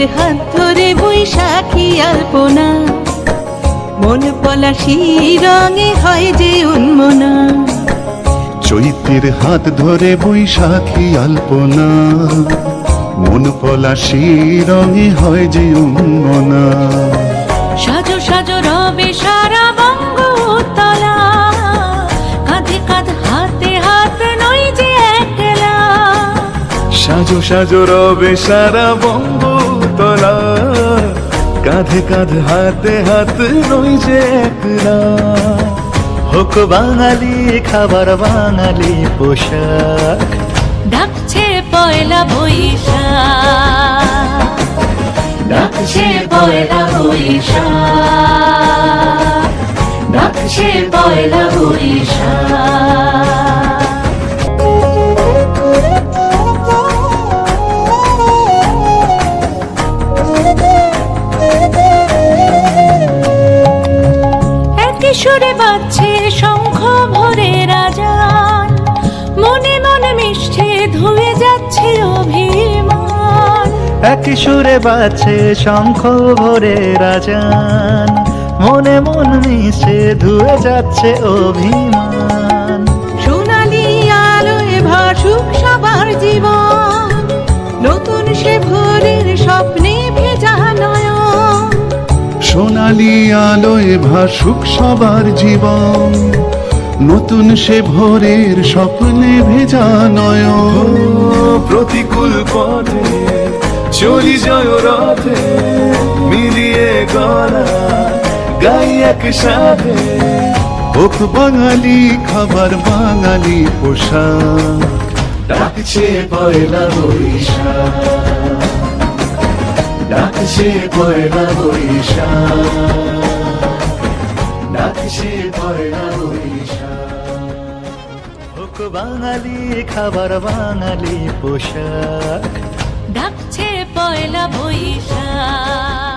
চৈত্রের হাত ধরে বৈশাখী আলপনা, মন পলাশি রঙে হয় যে উন্মনা। চৈত্রের হাত ধরে বৈশাখী আলপনা, মন পলাশি রঙে হয় যে উন্মনা। সাজো সাজো রবে সারা বঙ্গতলা, কাঁধে কাঁধ হাতে হাত নই যে একলা। সাজো সাজো রবে সারা বঙ্গতলা, কাঁধে কাঁধ হাতে হাত নই যে একলা। হোক বাঙালি খাবার বাঙালি পোশাক, ডাকছে পয়লা বৈশাখ, ডাকছে পয়লা বৈশাখ, ডাকছে পয়লা বৈশাখ। সুরে বাজছে শঙ্খ ভরে রাজান, মনে মনে মিশছে ধুয়ে যাচ্ছে অভিমান। একই সুরে বাজছে শঙ্খ ভরে রাজান, মনে মন মিশে ধুয়ে যাচ্ছে অভিমান। সোনালি আলোয় ভাসুক সবার জীবন, নতুন সে ভোরের স্বপ্নে ভেজা নয়ন। সোনালি আলোয় ভাসুক সবার জীবন, নতুন সে ভোরের স্বপ্নে ভেজা নয়ন। প্রতিকূল পথে চলি জয় রথে, মিলিয়ে গলা গাই একসাথে। হোক বাঙালি খাবার বাঙালি পোশাক, ডাকছে পয়লা বৈশাখ, ডাকছে পয়লা বৈশাখ, ডাকছে পয়লা বৈশাখ। হোক বাঙালি খাবার বাঙালি পোশাক, ডাকছে পয়লা বৈশাখ।